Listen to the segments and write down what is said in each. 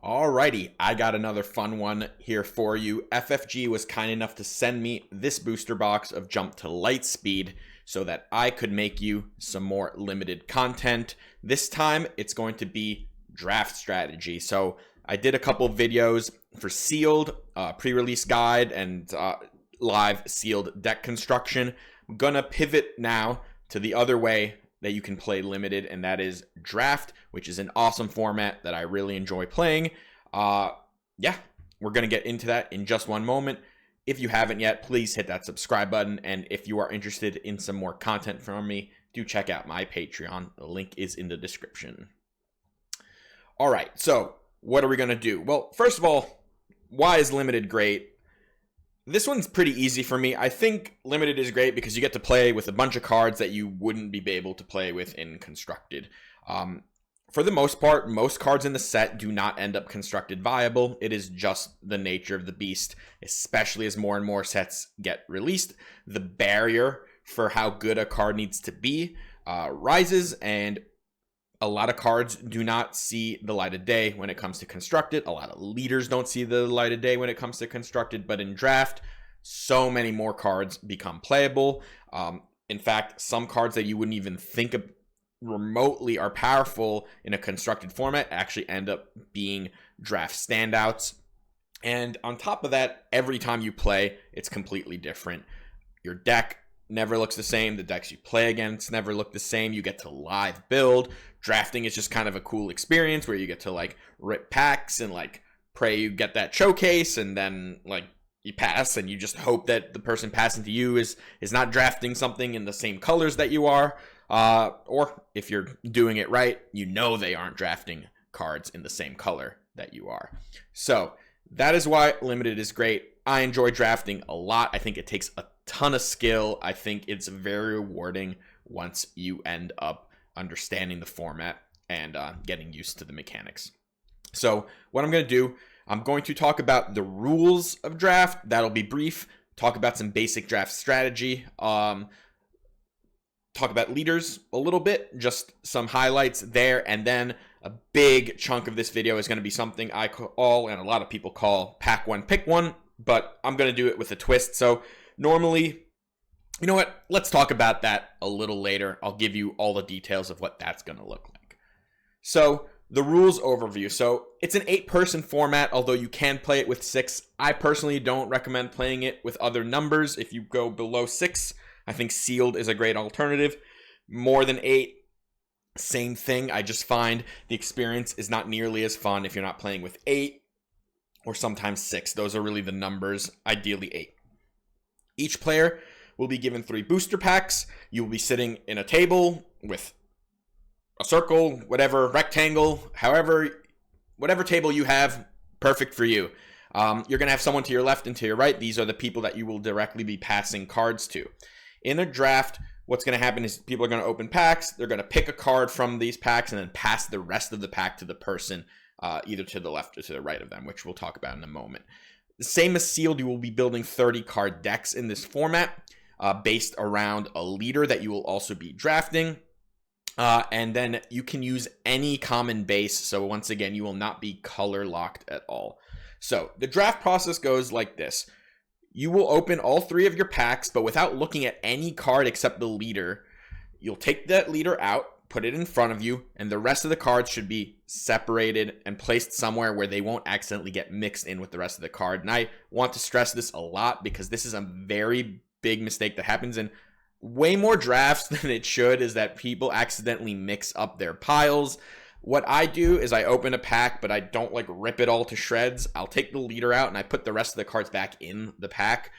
Alrighty, I got another fun one here for you. FFG was kind enough to send me this booster box of Jump to Lightspeed so that I could make you some more limited content. This time, it's going to be draft strategy. So I did a couple videos for sealed, pre-release guide, and live sealed deck construction. I'm gonna pivot now to the other way that you can play limited, and that is draft, which is an awesome format that I really enjoy playing. Yeah, we're gonna get into that in just one moment. If you haven't yet, please hit that subscribe button, and if you are interested in some more content from me, do check out my Patreon. The link is in the description. All right, so what are we gonna do? Well, first of all, why is limited great? This one's pretty easy for me. I think limited is great because you get to play with a bunch of cards that you wouldn't be able to play with in constructed. For the most part, most cards in the set do not end up constructed viable. It is just the nature of the beast, especially as more and more sets get released. The barrier for how good a card needs to be rises, and a lot of cards do not see the light of day when it comes to constructed. A lot of leaders don't see the light of day when it comes to constructed, but in draft, so many more cards become playable. In fact, some cards that you wouldn't even think of remotely are powerful in a constructed format actually end up being draft standouts. And on top of that, every time you play, it's completely different. Your deck never looks the same. The decks you play against never look the same. You get to live build. Drafting is just kind of a cool experience where you get to like rip packs and like pray you get that showcase, and then like you pass and you just hope that the person passing to you is not drafting something in the same colors that you are. Or if you're doing it right, you know they aren't drafting cards in the same color that you are. So that is why limited is great. I enjoy drafting a lot. I think it takes a ton of skill. I think it's very rewarding once you end up understanding the format and getting used to the mechanics. So what I'm going to do, I'm going to talk about the rules of draft. That'll be brief. Talk about some basic draft strategy. Talk about leaders a little bit, just some highlights there, and then a big chunk of this video is going to be something I call, and a lot of people call, pack one, pick one, but I'm going to do it with a twist. So normally, you know what? Let's talk about that a little later. I'll give you all the details of what that's going to look like. So the rules overview. So it's an 8-person format, although you can play it with 6. I personally don't recommend playing it with other numbers. If you go below 6, I think sealed is a great alternative. More than 8, same thing. I just find the experience is not nearly as fun if you're not playing with 8 or sometimes 6. Those are really the numbers, ideally 8. Each player will be given 3 booster packs. You will be sitting in a table with a circle, whatever, rectangle, however, whatever table you have, perfect for you. You're going to have someone to your left and to your right. These are the people that you will directly be passing cards to. In a draft, what's going to happen is people are going to open packs. They're going to pick a card from these packs and then pass the rest of the pack to the person, either to the left or to the right of them, which we'll talk about in a moment. The same as sealed, you will be building 30 card decks in this format based around a leader that you will also be drafting. And then you can use any common base. So once again, you will not be color locked at all. So the draft process goes like this. You will open all 3 of your packs, but without looking at any card except the leader. You'll take that leader out, put it in front of you, and the rest of the cards should be separated and placed somewhere where they won't accidentally get mixed in with the rest of the card. And I want to stress this a lot because this is a very big mistake that happens in way more drafts than it should, is that people accidentally mix up their piles. What I do is I open a pack, but I don't like rip it all to shreds. I'll take the leader out and I put the rest of the cards back in the pack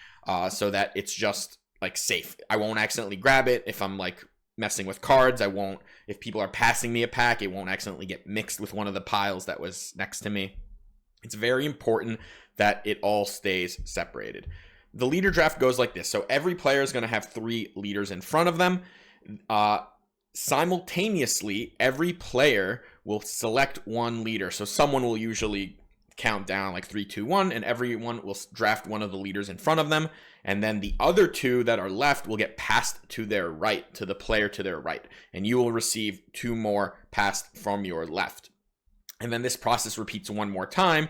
so that it's just like safe. I won't accidentally grab it if I'm like messing with cards. I won't, if people are passing me a pack, it won't accidentally get mixed with one of the piles that was next to me. It's very important that it all stays separated. The leader draft goes like this. So every player is going to have 3 leaders in front of them. Simultaneously, every player will select one leader. So someone will usually count down like 3, 2, 1, and everyone will draft one of the leaders in front of them. And then the other 2 that are left will get passed to their right, to the player to their right. And you will receive 2 more passed from your left. And then this process repeats one more time.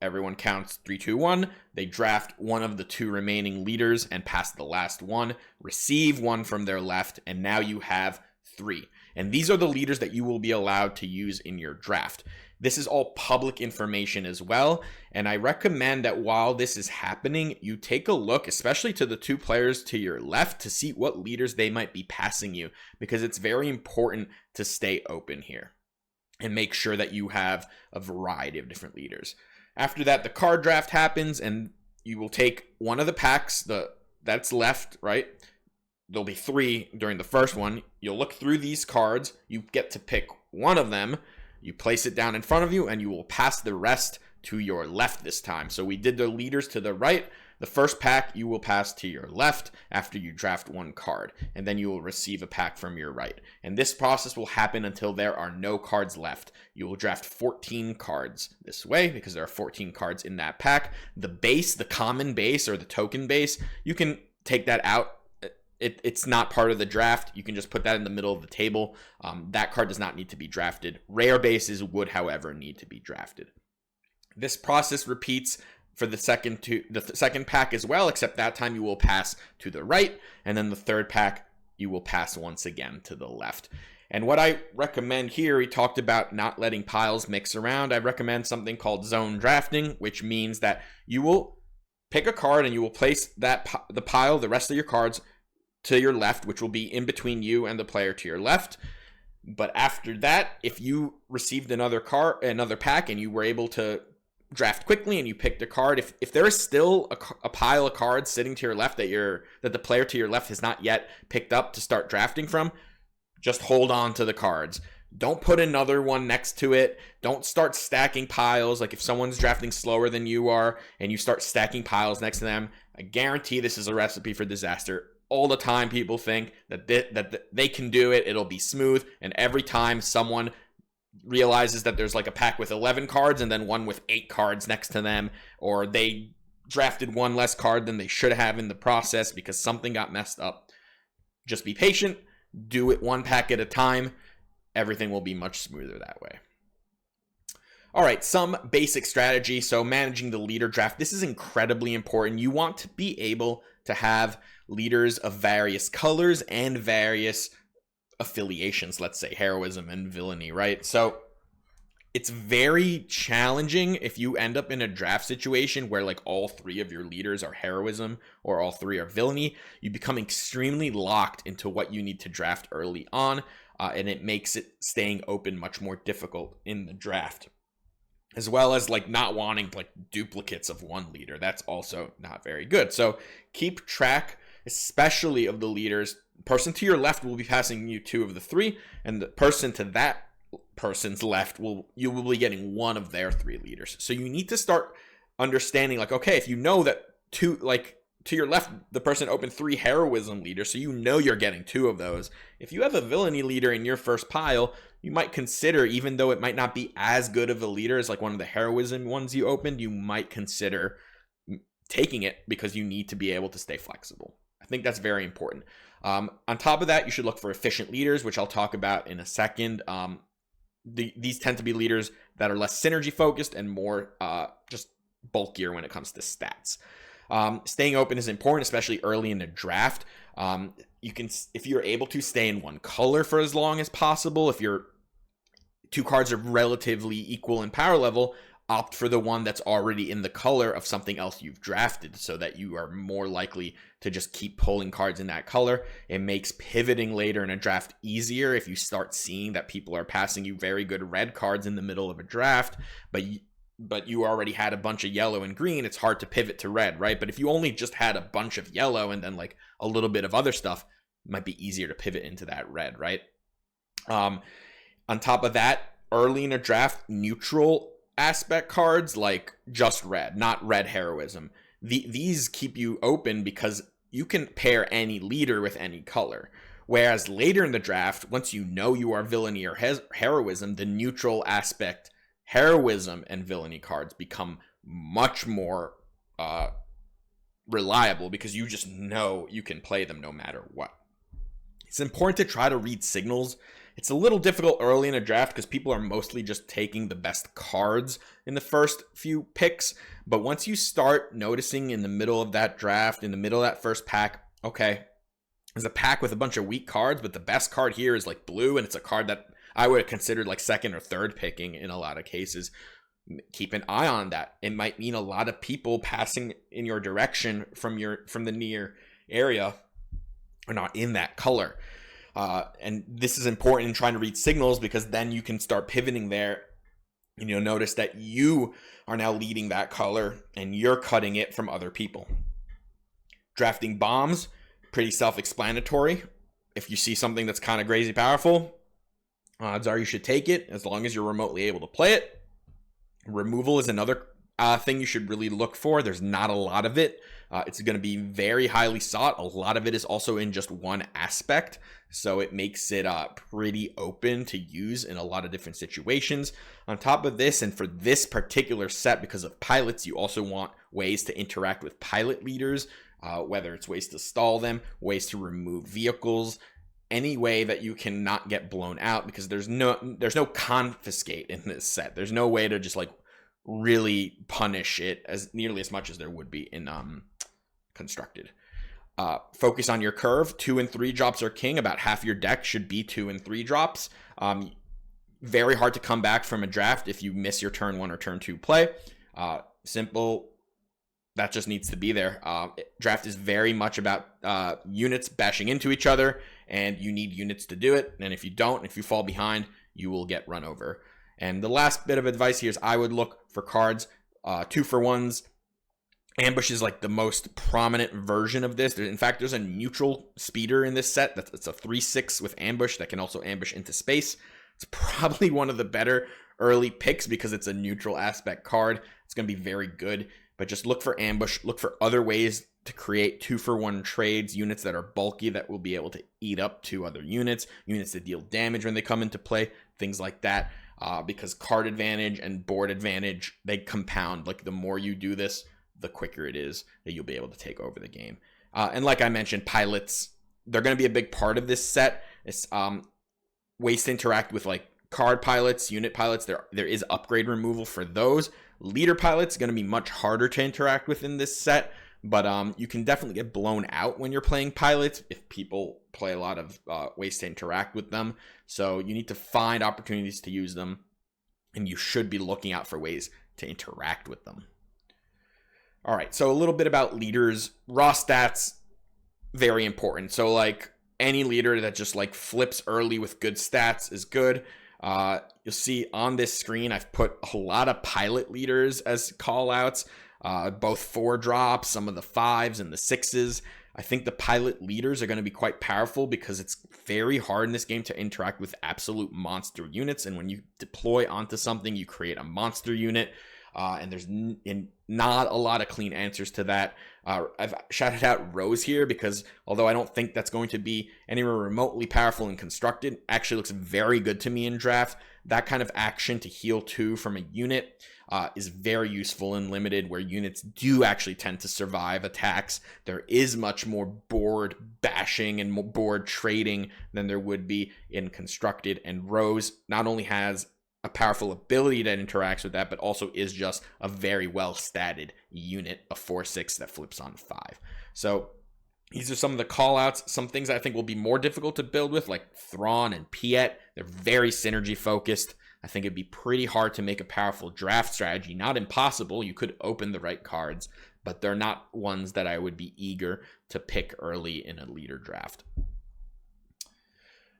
Everyone counts 3, 2, 1. They draft one of the 2 remaining leaders and pass the last one, receive one from their left, and now you have 3. And these are the leaders that you will be allowed to use in your draft. This is all public information as well, and I recommend that while this is happening, you take a look, especially to the 2 players to your left, to see what leaders they might be passing you, because it's very important to stay open here and make sure that you have a variety of different leaders. After that, the card draft happens, and you will take one of the packs that's left, right? There'll be 3 during the first one. You'll look through these cards. You get to pick one of them. You place it down in front of you, and you will pass the rest to your left this time. So we did the leaders to the right. The first pack you will pass to your left after you draft 1 card, and then you will receive a pack from your right. And this process will happen until there are no cards left. You will draft 14 cards this way because there are 14 cards in that pack. The base, the common base or the token base, you can take that out. It's not part of the draft. You can just put that in the middle of the table. That card does not need to be drafted. Rare bases would, however, need to be drafted. This process repeats for the second pack as well, except that time you will pass to the right, and then the third pack you will pass once again to the left. And what I recommend here, we talked about not letting piles mix around. I recommend something called zone drafting, which means that you will pick a card and you will place the pile, the rest of your cards, to your left, which will be in between you and the player to your left. But after that, if you received another pack and you were able to draft quickly and you picked a card, if there is still a pile of cards sitting to your left that the player to your left has not yet picked up to start drafting from, just hold on to the cards. Don't put another one next to it. Don't start stacking piles. Like if someone's drafting slower than you are and you start stacking piles next to them, I guarantee this is a recipe for disaster. All the time people think that they can do it, it'll be smooth, and every time someone realizes that there's like a pack with 11 cards and then one with 8 cards next to them, or they drafted one less card than they should have in the process because something got messed up. Just be patient, do it 1 pack at a time. Everything will be much smoother that way. All right, some basic strategy. So managing the leader draft, this is incredibly important. You want to be able to have leaders of various colors and various affiliations, let's say heroism and villainy, right? So it's very challenging if you end up in a draft situation where like all 3 of your leaders are heroism or all 3 are villainy. You become extremely locked into what you need to draft early on, and it makes it staying open much more difficult in the draft. As well as like not wanting like duplicates of one leader. That's also not very good. So keep track, especially of the leaders. The person to your left will be passing you 2 of the 3, and the person to that person's left you will be getting 1 of their 3 leaders. So you need to start understanding like, okay, if you know that to your left, the person opened 3 heroism leaders, so you know you're getting 2 of those. If you have a villainy leader in your first pile, you might consider, even though it might not be as good of a leader as like one of the heroism ones you opened, you might consider taking it because you need to be able to stay flexible. I think that's very important. On top of that, you should look for efficient leaders, which I'll talk about in a second. These tend to be leaders that are less synergy focused and more just bulkier when it comes to stats. Staying open is important, especially early in the draft. If you're able to stay in one color for as long as possible, if your 2 cards are relatively equal in power level, opt for the one that's already in the color of something else you've drafted so that you are more likely to just keep pulling cards in that color. It makes pivoting later in a draft easier if you start seeing that people are passing you very good red cards in the middle of a draft, but you already had a bunch of yellow and green. It's hard to pivot to red, right? But if you only just had a bunch of yellow and then like a little bit of other stuff, it might be easier to pivot into that red, right? On top of that, early in a draft, neutral aspect cards like just red, not red heroism. These keep you open because you can pair any leader with any color. Whereas later in the draft, once you know you are villainy or heroism, the neutral aspect heroism and villainy cards become much more reliable because you just know you can play them no matter what. It's important to try to read signals It's a little difficult early in a draft because people are mostly just taking the best cards in the first few picks. But once you start noticing in the middle of that draft, in the middle of that first pack, okay, there's a pack with a bunch of weak cards, but the best card here is like blue, and it's a card that I would have considered like second or third picking in a lot of cases. Keep an eye on that. It might mean a lot of people passing in your direction from the near area are not in that color. And this is important in trying to read signals, because then you can start pivoting there, and you'll notice that you are now leading that color and you're cutting it from other people. Drafting bombs, pretty self-explanatory. If you see something that's kind of crazy powerful, odds are you should take it as long as you're remotely able to play it. Removal is another thing you should really look for. There's not a lot of it. It's going to be very highly sought. A lot of it is also in just one aspect, so it makes it pretty open to use in a lot of different situations. On top of this, and for this particular set, because of pilots, you also want ways to interact with pilot leaders, whether it's ways to stall them, ways to remove vehicles, any way that you can not get blown out, because there's no confiscate in this set. There's no way to just like really punish it as nearly as much as there would be in constructed. Focus on your curve. 2 and 3 drops are king. About half your deck should be 2 and 3 drops. Very hard to come back from a draft if you miss your turn 1 or turn 2 play. Simple. That just needs to be there. Draft is very much about units bashing into each other, and you need units to do it. And if you don't, if you fall behind, you will get run over. And the last bit of advice here is I would look for cards, 2-for-1s. Ambush is like the most prominent version of this. In fact, there's a neutral speeder in this set. It's a 3/6 with ambush that can also ambush into space. It's probably one of the better early picks because it's a neutral aspect card. It's going to be very good. But just look for ambush. Look for other ways to create 2-for-1 trades, units that are bulky that will be able to eat up 2 other units, units that deal damage when they come into play, things like that. Because card advantage and board advantage, they compound. Like the more you do this, the quicker it is that you'll be able to take over the game. And like I mentioned, pilots, they're going to be a big part of this set. It's ways to interact with like card pilots, unit pilots. There is upgrade removal for those. Leader pilots going to be much harder to interact with in this set, but you can definitely get blown out when you're playing pilots if people play a lot of ways to interact with them. So you need to find opportunities to use them, and you should be looking out for ways to interact with them. All right, so a little bit about leaders. Raw stats, very important. So like any leader that just like flips early with good stats is good. You'll see on this screen, I've put a lot of pilot leaders as call outs, both 4 drops, some of the 5s and the 6s. I think the pilot leaders are going to be quite powerful because it's very hard in this game to interact with absolute monster units. And when you deploy onto something, you create a monster unit. And there's not a lot of clean answers to that. I've shouted out Rose here because although I don't think that's going to be anywhere remotely powerful and constructed, actually looks very good to me in draft. That kind of action to heal 2 from a unit is very useful in limited, where units do actually tend to survive attacks. There is much more board bashing and more board trading than there would be in constructed. And Rose not only has a powerful ability that interacts with that, but also is just a very well statted unit, a 4/6 that flips on 5. So these are some of the call outs. Some things I think will be more difficult to build with, like Thrawn and Piet. They're very synergy focused. I think it'd be pretty hard to make a powerful draft strategy. Not impossible. You could open the right cards, but they're not ones that I would be eager to pick early in a leader draft.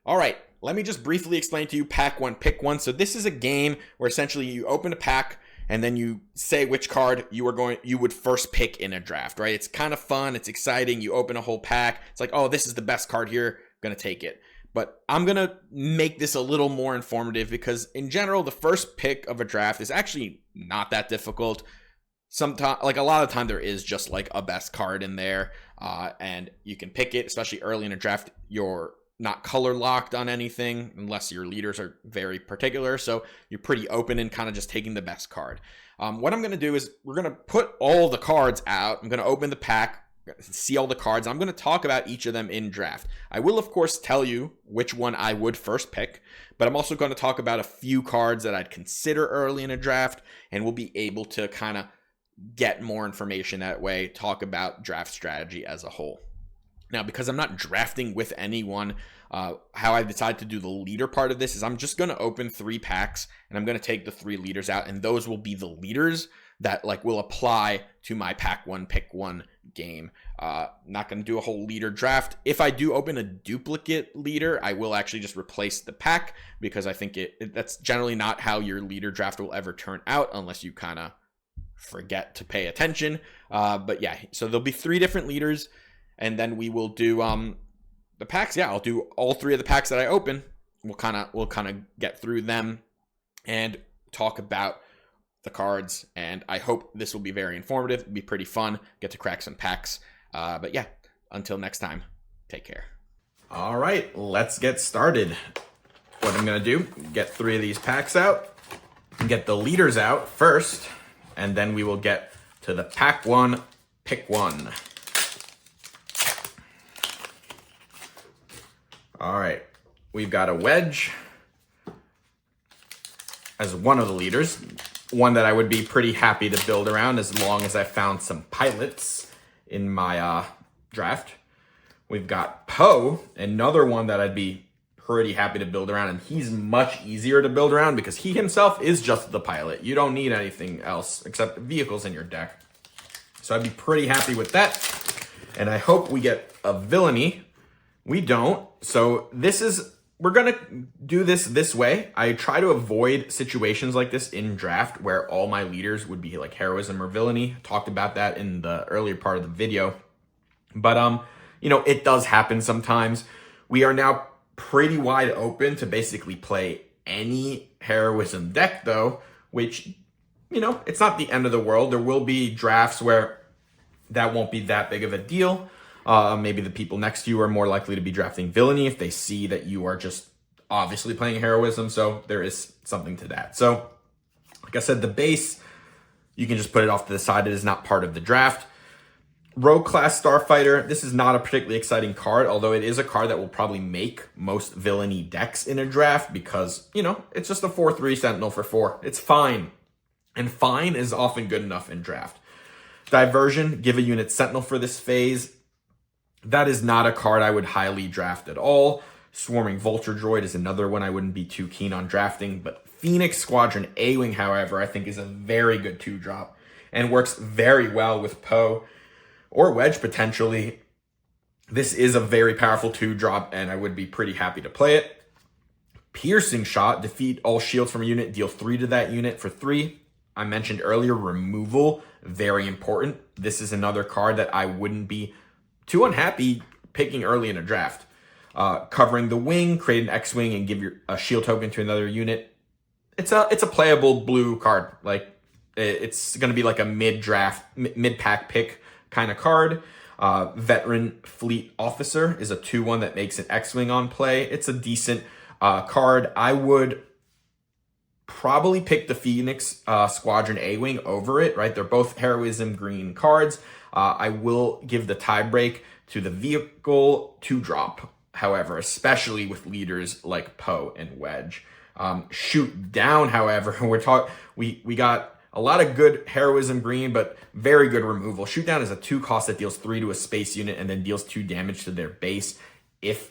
All right, let me just briefly explain to you pack 1, pick 1. So this is a game where essentially you open a pack and then you say which card you would first pick in a draft, right? It's kind of fun, it's exciting. You open a whole pack. It's like, oh, this is the best card here, going to take it. But I'm going to make this a little more informative because in general, the first pick of a draft is actually not that difficult. Sometimes, like a lot of the time, there is just like a best card in there, and you can pick it, especially early in a draft. You're not color locked on anything unless your leaders are very particular. So you're pretty open and kind of just taking the best card. What I'm going to do is we're going to put all the cards out. I'm going to open the pack. see all the cards. I'm going to talk about each of them in draft. I will, of course, tell you which one I would first pick, but I'm also going to talk about a few cards that I'd consider early in a draft, and we'll be able to kind of get more information that way, talk about draft strategy as a whole. Now, because I'm not drafting with anyone, how I decided to do the leader part of this is I'm just going to open 3 packs, and I'm going to take the 3 leaders out, and those will be the leaders that like will apply to my pack 1, pick 1 game. Not going to do a whole leader draft. If I do open a duplicate leader, I will actually just replace the pack, because I think that's generally not how your leader draft will ever turn out unless you kind of forget to pay attention. But yeah, so there'll be 3 different leaders, and then we will do the packs. Yeah, I'll do all 3 of the packs that I open. We'll kind of get through them and talk about the cards, and I hope this will be very informative. It'll be pretty fun. Get to crack some packs. But yeah, until next time, take care. All right, let's get started. What I'm going to do, get 3 of these packs out, get the leaders out first, and then we will get to the pack 1, pick 1. All right, we've got a wedge as one of the leaders, one that I would be pretty happy to build around as long as I found some pilots in my draft. We've got Poe, another one that I'd be pretty happy to build around, and he's much easier to build around because he himself is just the pilot. You don't need anything else except vehicles in your deck. So I'd be pretty happy with that, and I hope we get a villainy. We don't, so we're gonna do this way. I try to avoid situations like this in draft where all my leaders would be like heroism or villainy. Talked about that in the earlier part of the video. But it does happen sometimes. We are now pretty wide open to basically play any heroism deck though, which, it's not the end of the world. There will be drafts where that won't be that big of a deal. Maybe the people next to you are more likely to be drafting villainy if they see that you are just obviously playing heroism. So there is something to that. So like I said, the base, you can just put it off to the side. It is not part of the draft. Rogue class Starfighter. This is not a particularly exciting card, although it is a card that will probably make most villainy decks in a draft because, it's just a 4/3 Sentinel for 4. It's fine. And fine is often good enough in draft. Diversion. Give a unit Sentinel for this phase. That is not a card I would highly draft at all. Swarming Vulture Droid is another one I wouldn't be too keen on drafting. But Phoenix Squadron A-Wing, however, I think is a very good 2-drop and works very well with Poe or Wedge potentially. This is a very powerful 2-drop, and I would be pretty happy to play it. Piercing Shot. Defeat all shields from a unit. Deal 3 to that unit for 3. I mentioned earlier, removal. Very important. This is another card that I wouldn't be too unhappy picking early in a draft. Covering the wing, create an X-Wing and give a shield token to another unit. It's a playable blue card. Like, it's going to be like a mid-pack pick kind of card. Veteran Fleet Officer is a 2/1 that makes an X-Wing on play. It's a decent card. I would probably pick the Phoenix Squadron A-Wing over it, right? They're both heroism green cards. I will give the tiebreak to the vehicle 2-drop, however, especially with leaders like Poe and Wedge. Shoot down, however, we got a lot of good heroism green, but very good removal. Shoot down is a 2-cost that deals 3 to a space unit and then deals 2 damage to their base if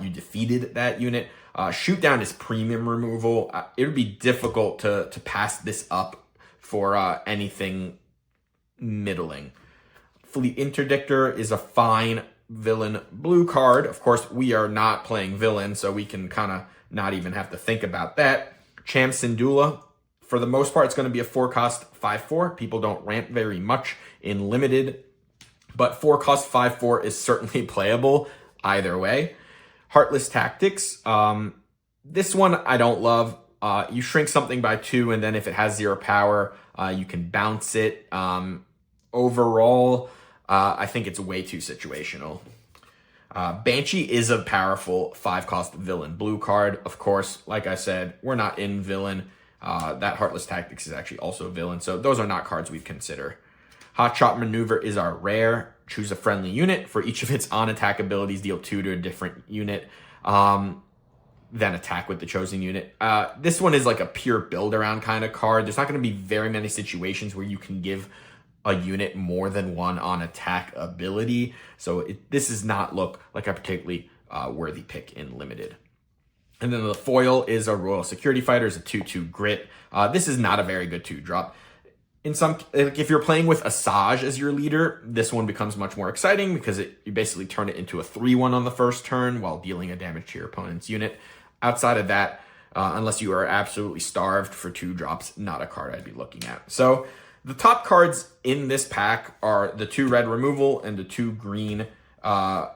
you defeated that unit. Shoot down is premium removal. It would be difficult to pass this up for anything middling. Fleet Interdictor is a fine villain blue card. Of course, we are not playing villain, so we can kind of not even have to think about that. Cham Syndulla, for the most part, it's going to be a 4-cost 5/4. People don't ramp very much in limited, but 4-cost 5/4 is certainly playable either way. Heartless Tactics. This one I don't love. You shrink something by 2, and then if it has 0 power, you can bounce it. Overall, I think it's way too situational. Banshee is a powerful 5-cost villain blue card. Of course, like I said, we're not in villain. That Heartless Tactics is actually also a villain, so those are not cards we'd consider. Hot Shot Maneuver is our rare. Choose a friendly unit. For each of its on-attack abilities, deal 2 to a different unit. Then attack with the chosen unit. This one is like a pure build-around kind of card. There's not going to be very many situations where you can give a unit more than one on-attack ability. So this does not look like a particularly worthy pick in Limited. And then the foil is a Royal Security Fighter, is a 2/2 grit. This is not a very good 2-drop. If you're playing with Asajj as your leader, this one becomes much more exciting because you basically turn it into a 3/1 on the first turn while dealing a damage to your opponent's unit. Outside of that, unless you are absolutely starved for 2-drops, not a card I'd be looking at. So the top cards in this pack are the 2 red removal and the 2 green cards,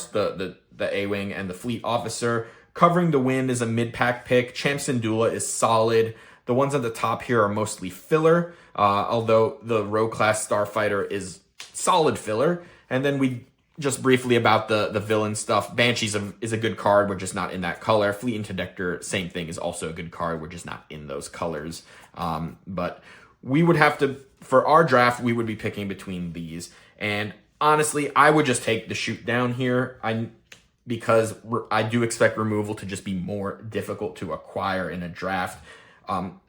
the A-Wing and the Fleet Officer. Covering the Wind is a mid-pack pick. Champ Syndulla is solid. The ones at the top here are mostly filler, although the Rogue Class Starfighter is solid filler. And then we just briefly about the villain stuff. Banshees is a good card. We're just not in that color. Fleet Interdictor, same thing, is also a good card. We're just not in those colors. But we would have to, for our draft, we would be picking between these. And honestly, I would just take the shoot down here. Because I do expect removal to just be more difficult to acquire in a draft.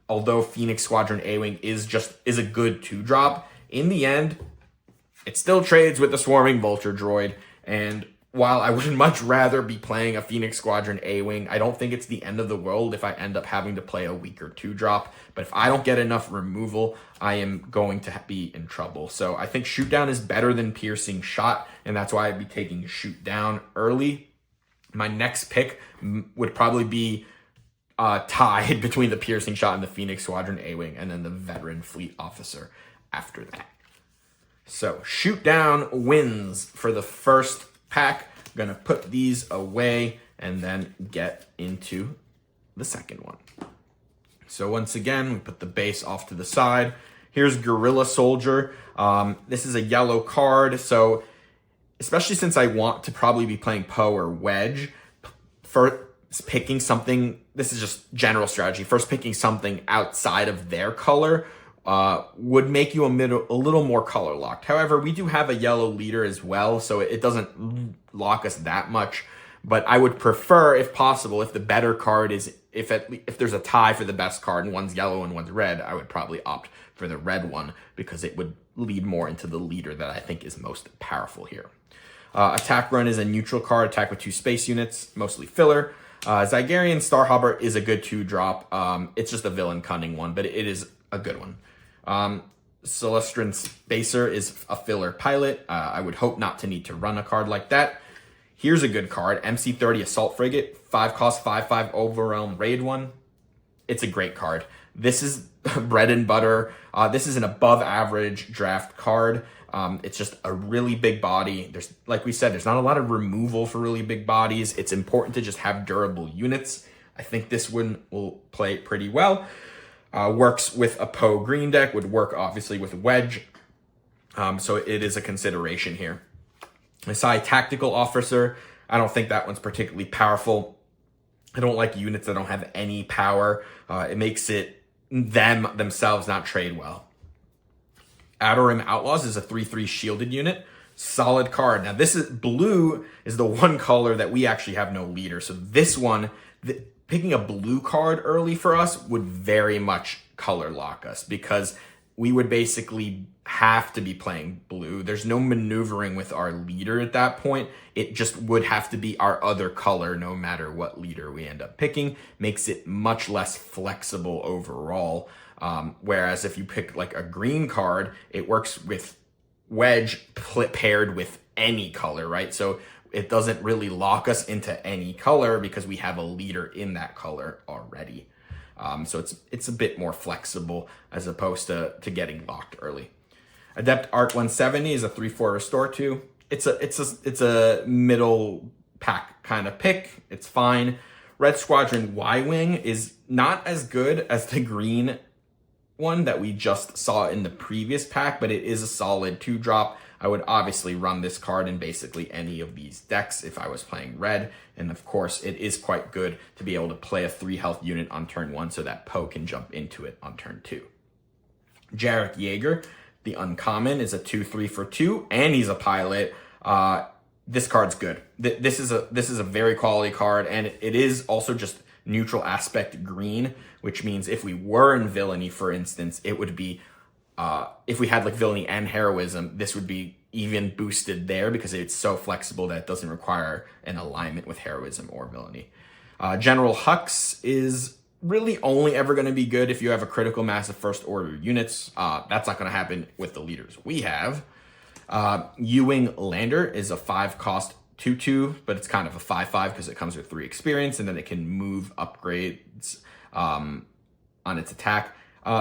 Although Phoenix Squadron A-Wing is a good 2-drop, in the end, it still trades with the Swarming Vulture droid. And while I would much rather be playing a Phoenix Squadron A-Wing, I don't think it's the end of the world if I end up having to play a weaker 2-drop. But if I don't get enough removal, I am going to be in trouble. So I think Shoot Down is better than Piercing Shot, and that's why I'd be taking Shoot Down early. My next pick would probably be tied between the Piercing Shot and the Phoenix Squadron A-Wing, and then the Veteran Fleet Officer after that. So Shoot Down wins for the first pack. I'm going to put these away and then get into the second one. So once again, we put the base off to the side. Here's Guerrilla Soldier. This is a yellow card, so especially since I want to probably be playing Poe or Wedge, first picking something, this is just general strategy, first picking something outside of their color would make you a little more color locked. However, we do have a yellow leader as well, so it doesn't lock us that much. But I would prefer, if possible, if the better card is, if there's a tie for the best card and one's yellow and one's red, I would probably opt for the red one because it would lead more into the leader that I think is most powerful here. Attack Run is a neutral card, attack with 2 space units, mostly filler. Zygerian Starhopper is a good 2-drop. It's just a villain cunning one, but it is a good one. Celestrin Spacer is a filler pilot. I would hope not to need to run a card like that. Here's a good card, MC-30 Assault Frigate, 5 cost, 5/5 Overwhelm Raid 1. It's a great card. This is bread and butter. This is an above average draft card. It's just a really big body. Like we said, there's not a lot of removal for really big bodies. It's important to just have durable units. I think this one will play pretty well. Works with a Poe green deck, would work obviously with Wedge. So it is a consideration here. Asai Tactical Officer, I don't think that one's particularly powerful. I don't like units that don't have any power. It makes it themselves not trade well. Outer Rim Outlaws is a 3/3 shielded unit. Solid card. Now this is blue is the one color that we actually have no leader. So this one, picking a blue card early for us would very much color lock us because we would basically have to be playing blue. There's no maneuvering with our leader at that point. It just would have to be our other color no matter what leader we end up picking. Makes it much less flexible overall. Whereas if you pick like a green card, it works with Wedge paired with any color, right? So it doesn't really lock us into any color because we have a leader in that color already. So it's a bit more flexible as opposed to getting locked early. Adept Art 170 is a 3/4 restore 2. It's a middle pack kind of pick. It's fine. Red Squadron Y-Wing is not as good as the green one that we just saw in the previous pack, but it is a solid 2-drop. I would obviously run this card in basically any of these decks if I was playing red. And of course, it is quite good to be able to play a 3 health unit on turn 1 so that Poe can jump into it on turn 2. Jarek Yeager, the uncommon, is a 2/3 for 2, and he's a pilot. This card's good. This is a very quality card, and it is also just neutral aspect green, which means if we were in villainy, for instance, it would be if we had like villainy and heroism, this would be even boosted there because it's so flexible that it doesn't require an alignment with heroism or villainy. General Hux is really only ever going to be good if you have a critical mass of first order units. That's not going to happen with the leaders we have. Ewing Lander is a 5 cost 2/2, but it's kind of a 5/5 because it comes with 3 experience, and then it can move upgrades on its attack.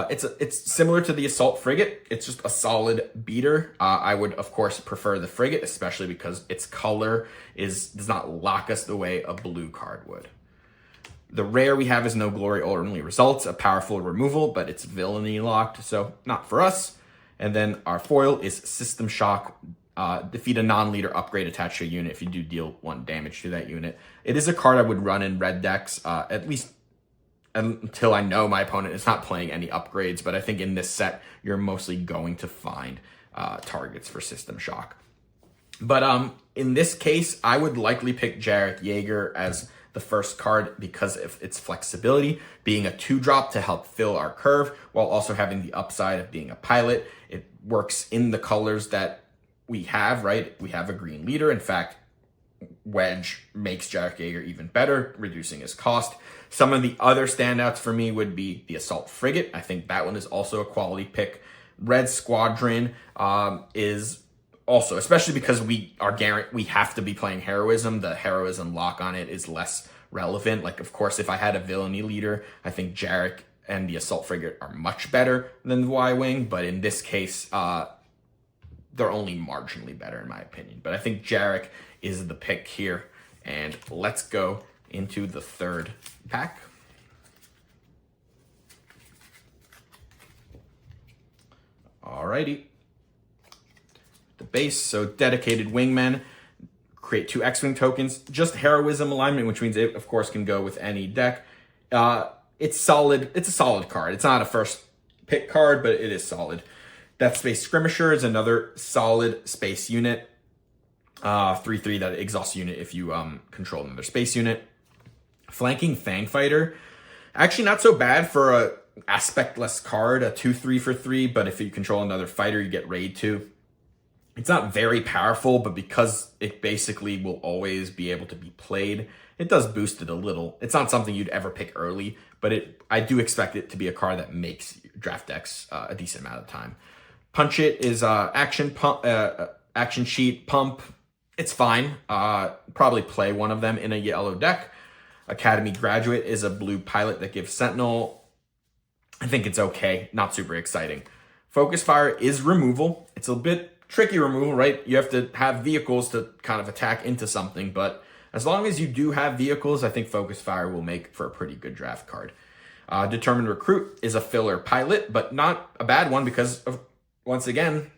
It's similar to the assault frigate. It's just a solid beater. I would of course prefer the frigate, especially because its color does not lock us the way a blue card would. The rare we have is No Glory Only Results, a powerful removal, but it's villainy locked, so not for us. And then our foil is System Shock. Defeat a non-leader upgrade attached to a unit if you do deal 1 damage to that unit. It is a card I would run in red decks, at least until I know my opponent is not playing any upgrades, but I think in this set, you're mostly going to find targets for System Shock. But in this case, I would likely pick Jarek Yeager as the first card because of its flexibility, being a 2-drop to help fill our curve, while also having the upside of being a pilot. It works in the colors that we have, right? We have a green leader. In fact, Wedge makes Jarek Yeager even better, reducing his cost. Some of the other standouts for me would be the Assault Frigate. I think that one is also a quality pick. Red Squadron is also, especially because we have to be playing heroism. The heroism lock on it is less relevant. Like, of course, if I had a villainy leader, I think Jarek and the Assault Frigate are much better than the Y-Wing. But in this case, they're only marginally better in my opinion. But I think Jarek is the pick here. And let's go into the third pack. Alrighty. The base, so dedicated wingmen, create 2 X-Wing tokens, just heroism alignment, which means it, of course, can go with any deck. It's solid. It's a solid card. It's not a first pick card, but it is solid. Death Space Skirmisher is another solid space unit. 3/3 that exhausts unit if you control another space unit. Flanking Fang Fighter, actually not so bad for a aspectless card, a 2/3 for 3, but if you control another fighter, you get raid 2. It's not very powerful, but because it basically will always be able to be played, it does boost it a little. It's not something you'd ever pick early, but I do expect it to be a card that makes draft decks a decent amount of time. Punch It is action sheet pump. It's fine. Probably play one of them in a yellow deck. Academy Graduate is a blue pilot that gives Sentinel. I think it's okay. Not super exciting. Focus Fire is removal. It's a bit tricky removal, right? You have to have vehicles to kind of attack into something, but as long as you do have vehicles, I think Focus Fire will make for a pretty good draft card. Determined Recruit is a filler pilot, but not a bad one because, once again,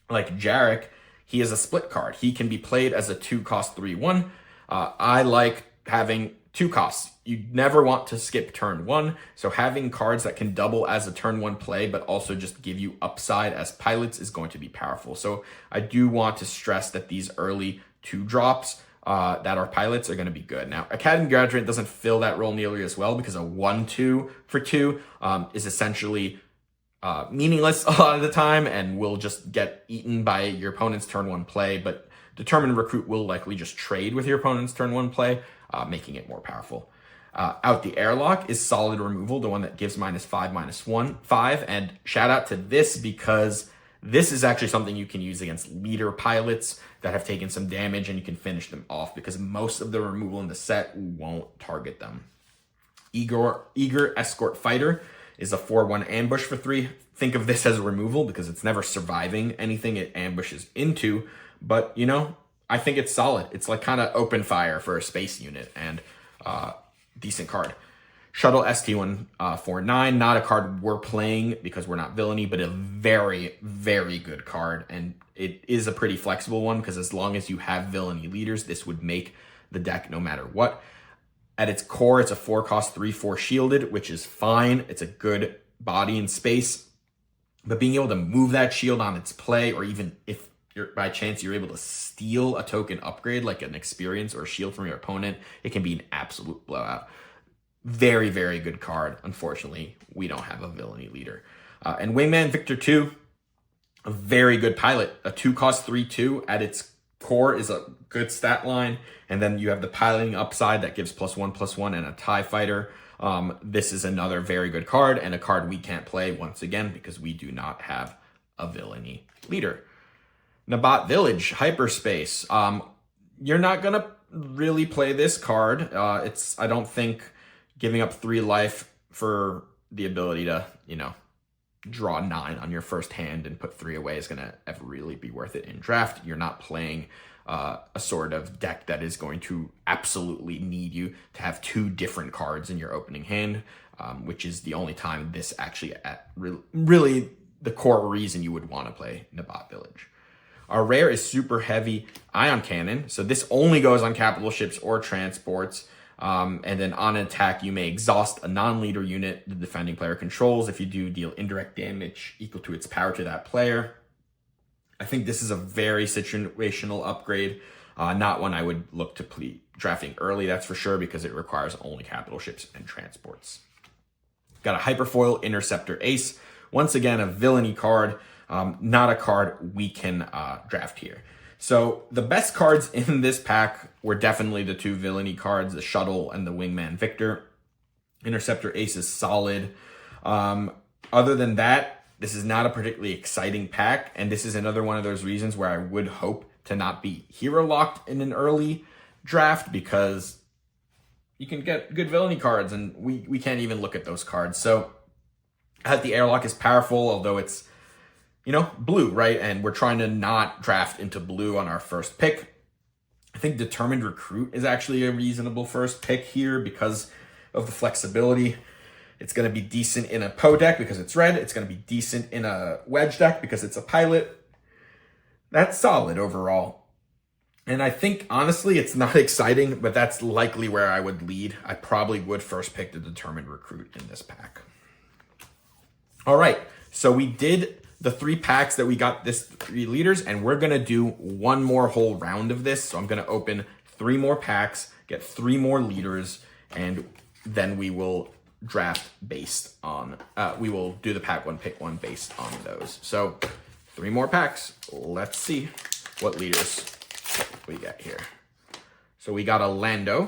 like Jarek, he is a split card. He can be played as a 2-cost 3/1. I like having 2 costs. You never want to skip turn 1, so having cards that can double as a turn 1 play, but also just give you upside as pilots is going to be powerful. So I do want to stress that these early 2-drops that are pilots are going to be good. Now, Academy Graduate doesn't fill that role nearly as well because a 1/2 for 2 is essentially meaningless a lot of the time and will just get eaten by your opponent's turn 1 play, but Determined Recruit will likely just trade with your opponent's turn 1 play, making it more powerful. Out the Airlock is solid removal, the one that gives -5/-5, and shout out to this because this is actually something you can use against leader pilots that have taken some damage, and you can finish them off because most of the removal in the set won't target them. Eager Escort Fighter is a 4/1 ambush for 3. Think of this as a removal because it's never surviving anything it ambushes into, but you know, I think it's solid. It's like kind of open fire for a space unit, and decent card. Shuttle ST-149, not a card we're playing because we're not villainy, but a very, very good card. And it is a pretty flexible one because as long as you have villainy leaders, this would make the deck no matter what. At its core, it's a 4-cost 3/4 shielded, which is fine. It's a good body in space. But being able to move that shield on its play, or even if by chance you're able to steal a token upgrade like an experience or a shield from your opponent, it can be an absolute blowout. Very, very good card. Unfortunately, we don't have a villainy leader. And Wingman Victor 2, a very good pilot. A 2-cost 3/2 at its core is a good stat line. And then you have the piloting upside that gives +1/+1 and a TIE fighter. This is another very good card, and a card we can't play once again because we do not have a villainy leader. Nabat Village, Hyperspace. You're not going to really play this card. I don't think giving up 3 life for the ability to, draw 9 on your first hand and put 3 away is going to ever really be worth it in draft. You're not playing a sort of deck that is going to absolutely need you to have 2 different cards in your opening hand, which is the only time this actually really the core reason you would want to play Nabat Village. Our rare is super heavy ion cannon. So this only goes on capital ships or transports. And then on attack, you may exhaust a non-leader unit the defending player controls. If you do, deal indirect damage equal to its power to that player. I think this is a very situational upgrade. Not one I would look to play drafting early, that's for sure, because it requires only capital ships and transports. Got a Hyperfoil Interceptor Ace. Once again, a villainy card. Not a card we can draft here. So the best cards in this pack were definitely the 2 villainy cards, the Shuttle and the Wingman Victor. Interceptor Ace is solid. Other than that, this is not a particularly exciting pack, and this is another one of those reasons where I would hope to not be hero locked in an early draft, because you can get good villainy cards, and we can't even look at those cards. So the airlock is powerful, although it's blue, right? And we're trying to not draft into blue on our first pick. I think Determined Recruit is actually a reasonable first pick here because of the flexibility. It's going to be decent in a Poe deck because it's red. It's going to be decent in a Wedge deck because it's a pilot. That's solid overall. And I think, honestly, it's not exciting, but that's likely where I would lead. I probably would first pick the Determined Recruit in this pack. All right, so we did the 3 packs that we got this 3 leaders, and we're going to do one more whole round of this. So I'm going to open 3 more packs, get 3 more leaders, and then we will draft based on, we will do the pack 1, pick 1 based on those. So 3 more packs. Let's see what leaders we got here. So we got a Lando.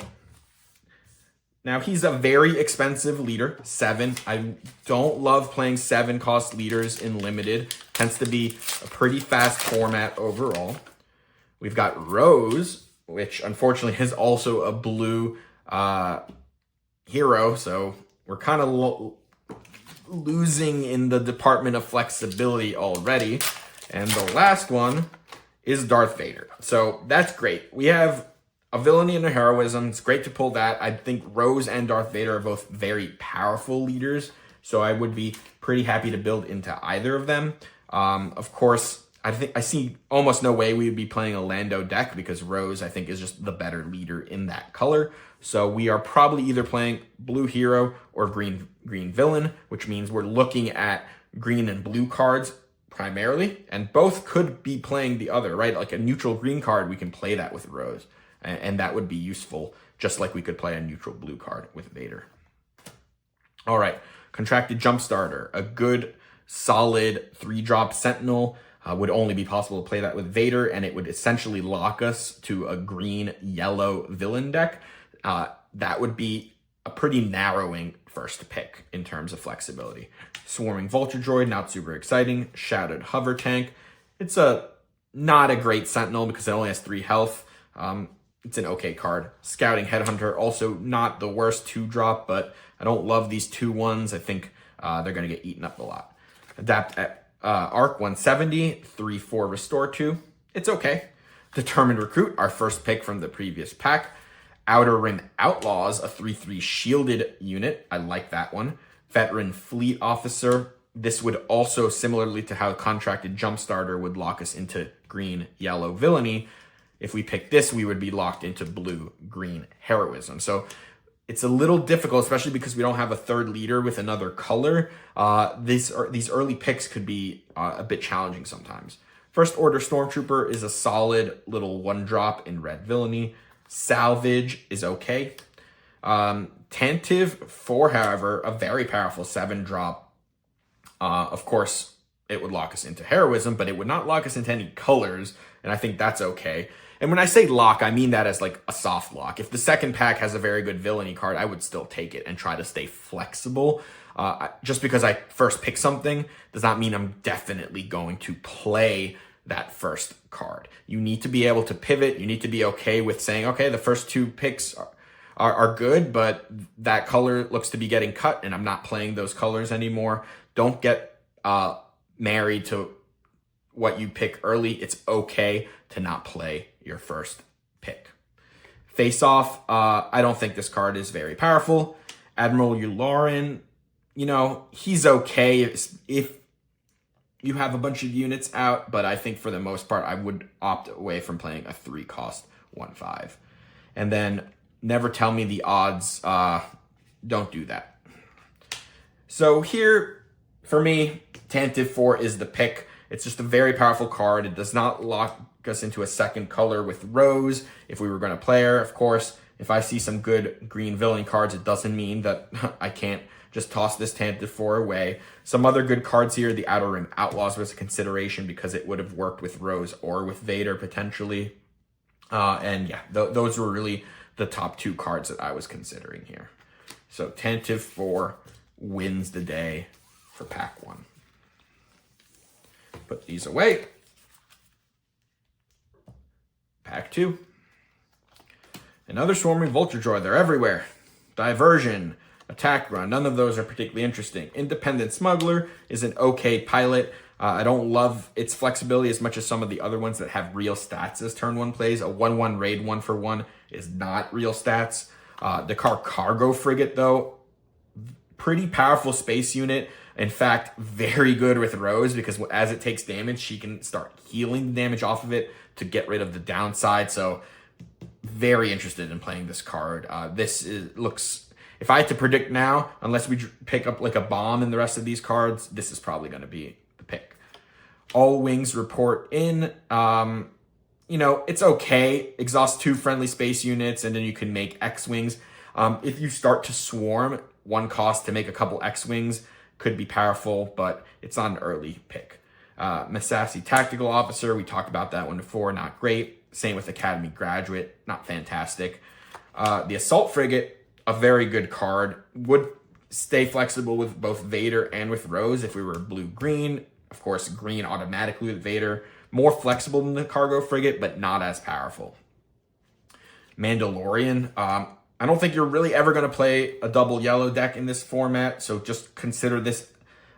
Now, he's a very expensive leader, 7. I don't love playing 7-cost leaders in Limited. Tends to be a pretty fast format overall. We've got Rose, which unfortunately is also a blue hero, so we're kind of losing in the department of flexibility already. And the last one is Darth Vader. So that's great. We have a villainy and a heroism. It's great to pull that. I think Rose and Darth Vader are both very powerful leaders, so I would be pretty happy to build into either of them. Of course, I see almost no way we would be playing a Lando deck because Rose, I think, is just the better leader in that color. So we are probably either playing blue hero or green villain, which means we're looking at green and blue cards primarily, and both could be playing the other, right? Like a neutral green card, we can play that with Rose. And that would be useful, just like we could play a neutral blue card with Vader. All right, Contracted Jumpstarter, a good, solid 3-drop Sentinel. Would only be possible to play that with Vader, and it would essentially lock us to a green-yellow villain deck. That would be a pretty narrowing first pick in terms of flexibility. Swarming Vulture Droid, not super exciting. Shadowed Hover Tank. It's not a great Sentinel because it only has 3 health. It's an okay card. Scouting Headhunter, also not the worst 2-drop, but I don't love these 2-1s. I think they're going to get eaten up a lot. Adapt Arc 170, 3/4 Restore 2. It's okay. Determined Recruit, our first pick from the previous pack. Outer Rim Outlaws, a 3/3 shielded unit. I like that one. Veteran Fleet Officer. This would also, similarly to how Contracted Jumpstarter would lock us into green-yellow villainy, if we pick this, we would be locked into blue-green heroism. So it's a little difficult, especially because we don't have a third leader with another color. These early picks could be a bit challenging sometimes. First Order Stormtrooper is a solid little 1-drop in red villainy. Salvage is okay. Tantive 4, however, a very powerful 7-drop. Of course, it would lock us into heroism, but it would not lock us into any colors, and I think that's okay. And when I say lock, I mean that as like a soft lock. If the second pack has a very good villainy card, I would still take it and try to stay flexible. Just because I first pick something does not mean I'm definitely going to play that first card. You need to be able to pivot. You need to be okay with saying, okay, the first 2 picks are good, but that color looks to be getting cut and I'm not playing those colors anymore. Don't get married to what you pick early. It's okay to not play your first pick. Face Off, I don't think this card is very powerful. Admiral Yularen, you know, he's okay if you have a bunch of units out, but I think for the most part, I would opt away from playing a 3-cost 1/5. And then Never Tell Me the Odds, don't do that. So here, for me, Tantive 4 is the pick. It's just a very powerful card. It does not lock us into a second color with Rose if we were going to play her. Of course, if I see some good green villain cards, it doesn't mean that I can't just toss this Tantive 4 away. Some other good cards here, the Outer Rim Outlaws was a consideration because it would have worked with Rose or with Vader potentially. And yeah, those were really the top 2 cards that I was considering here. So Tantive 4 wins the day for pack 1. Put these away. Pack 2. Another Swarming Vulture Droid. They're everywhere. Diversion. Attack Run. None of those are particularly interesting. Independent Smuggler is an okay pilot. I don't love its flexibility as much as some of the other ones that have real stats as turn 1 plays. A 1/1 raid 1-for-1 is not real stats. Dakar Cargo Frigate, though, pretty powerful space unit. In fact, very good with Rose because as it takes damage, she can start healing the damage off of it to get rid of the downside. So very interested in playing this card. Looks, if I had to predict now, unless we pick up like a bomb in the rest of these cards, this is probably going to be the pick. All Wings Report in. You know, it's okay. Exhaust 2 friendly space units, and then you can make X-Wings. If you start to swarm, 1 cost to make a couple X-Wings could be powerful, but it's not an early pick. Massassi Tactical Officer, we talked about that one before, not great. Same with Academy Graduate, not fantastic. The Assault Frigate, a very good card. Would stay flexible with both Vader and with Rose if we were blue-green. Of course, green automatically with Vader. More flexible than the Cargo Frigate, but not as powerful. Mandalorian, I don't think you're really ever going to play a double yellow deck in this format, so just consider this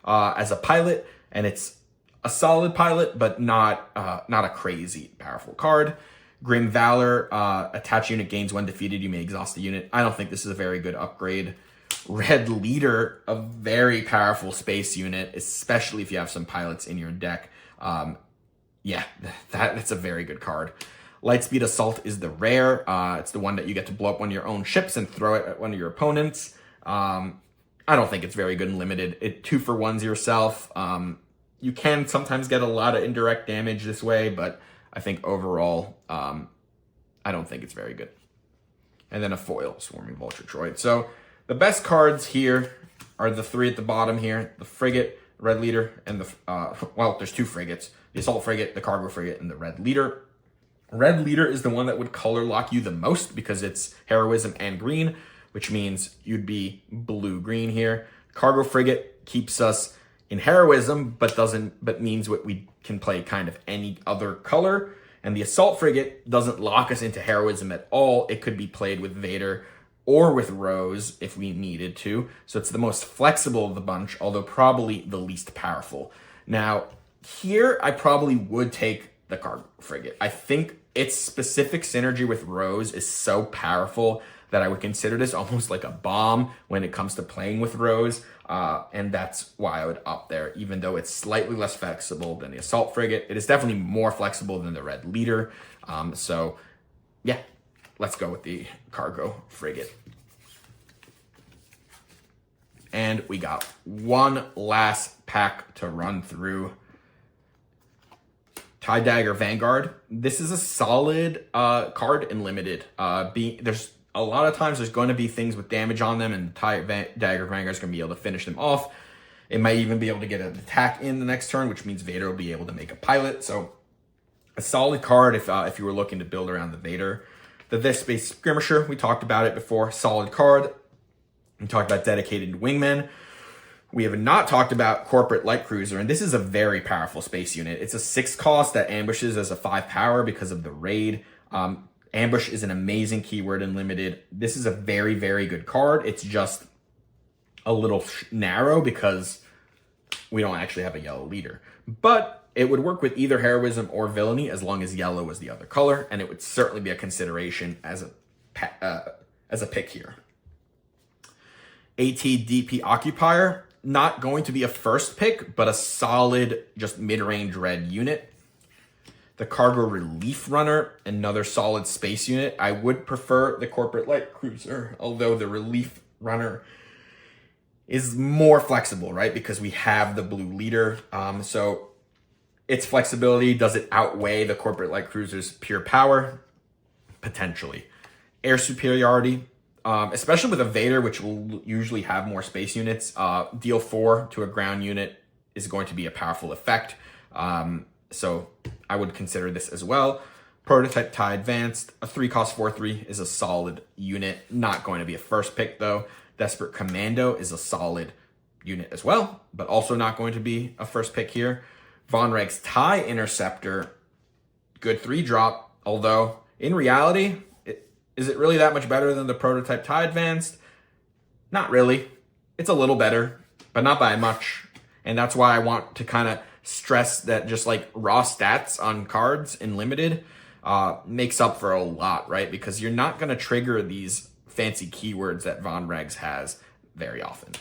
as a pilot, and it's a solid pilot, but not a crazy powerful card. Grim Valor, attach unit gains when defeated, you may exhaust the unit. I don't think this is a very good upgrade. Red Leader, a very powerful space unit, especially if you have some pilots in your deck. Yeah, that's a very good card. Lightspeed Assault is the rare. It's the one that you get to blow up one of your own ships and throw it at one of your opponents. I don't think it's very good in limited. It 2-for-1s yourself. You can sometimes get a lot of indirect damage this way, but I think overall, I don't think it's very good. And then a foil, Swarming Vulture Droid. So the best cards here are the 3 at the bottom here. The Frigate, Red Leader, and well, there's 2 frigates. The Assault Frigate, the Cargo Frigate, and the Red Leader. Red Leader is the one that would color lock you the most because it's heroism and green, which means you'd be blue-green here. Cargo Frigate keeps us in heroism, but means what we can play kind of any other color. And the Assault Frigate doesn't lock us into heroism at all. It could be played with Vader or with Rose if we needed to. So it's the most flexible of the bunch, although probably the least powerful. Now, here I probably would take the Cargo Frigate. I think its specific synergy with Rose is so powerful that I would consider this almost like a bomb when it comes to playing with Rose. And that's why I would opt there, even though it's slightly less flexible than the Assault Frigate. It is definitely more flexible than the Red Leader. So yeah, let's go with the Cargo Frigate. And we got one last pack to run through. Tie Dagger Vanguard. This is a solid card in limited. There's a lot of times there's going to be things with damage on them, and Tie Dagger Vanguard is going to be able to finish them off. It might even be able to get an attack in the next turn, which means Vader will be able to make a pilot. So a solid card if you were looking to build around the Vader. The This Space Skirmisher, we talked about it before. Solid card. We talked about Dedicated Wingmen. We have not talked about Corporate Light Cruiser, and this is a very powerful space unit. It's a 6 cost that ambushes as a 5 power because of the raid. Ambush is an amazing keyword in limited. This is a very, very good card. It's just a little narrow because we don't actually have a yellow leader. But it would work with either heroism or villainy as long as yellow was the other color, and it would certainly be a consideration as a pick here. ATDP Occupier. Not going to be a first pick, but a solid, just mid-range red unit. The Cargo Relief Runner, another solid space unit. I would prefer the Corporate Light Cruiser, although the Relief Runner is more flexible, right? Because we have the blue leader. So its flexibility, does it outweigh the Corporate Light Cruiser's pure power? Potentially. Air superiority. Especially with a Vader, which will usually have more space units, deal 4 to a ground unit is going to be a powerful effect. So I would consider this as well. Prototype Tie Advanced, a 3 cost 4/3 is a solid unit. Not going to be a first pick though. Desperate Commando is a solid unit as well, but also not going to be a first pick here. Von Reg's Tie Interceptor, good 3-drop, although in reality, is it really that much better than the Prototype Tie Advanced? Not really. It's a little better, but not by much. And that's why I want to kind of stress that just like raw stats on cards in limited makes up for a lot, right? Because you're not going to trigger these fancy keywords that Von Regs has very often.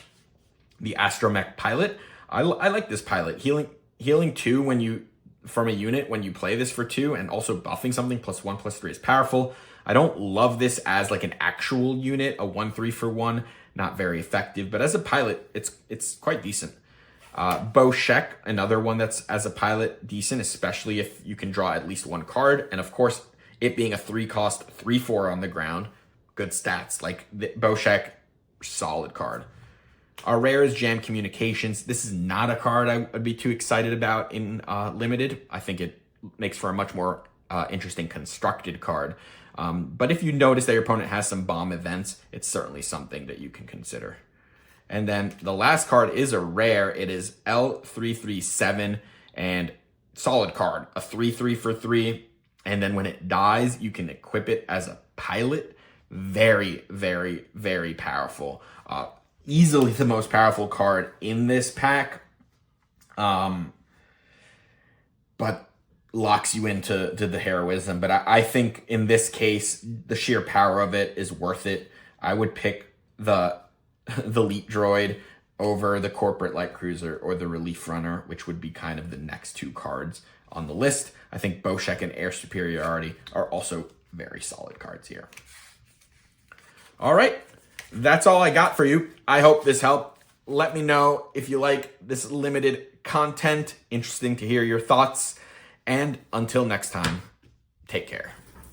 The Astromech Pilot. I like this pilot. Healing 2 when you from a unit when you play this for 2, and also buffing something +1/+3 is powerful. I don't love this as like an actual unit, a 1/3 for 1, not very effective, but as a pilot, it's quite decent. Bo Shek, another one that's as a pilot decent, especially if you can draw at least 1 card, and of course, it being a 3 cost 3/4 on the ground, good stats. Like Bo Shek, solid card. Our rare is Jam Communications. This is not a card I would be too excited about in limited. I think it makes for a much more interesting constructed card. But if you notice that your opponent has some bomb events, it's certainly something that you can consider. And then the last card is a rare. It is L337, and solid card, a 3/3 for 3. And then when it dies, you can equip it as a pilot. Very, very, very powerful. Easily the most powerful card in this pack. But locks you into the heroism. But I think in this case, the sheer power of it is worth it. I would pick the Elite Droid over the Corporate Light Cruiser or the Relief Runner, which would be kind of the next 2 cards on the list. I think Bo Shek and Air Superiority are also very solid cards here. All right, that's all I got for you. I hope this helped. Let me know if you like this limited content. Interesting to hear your thoughts. And until next time, take care.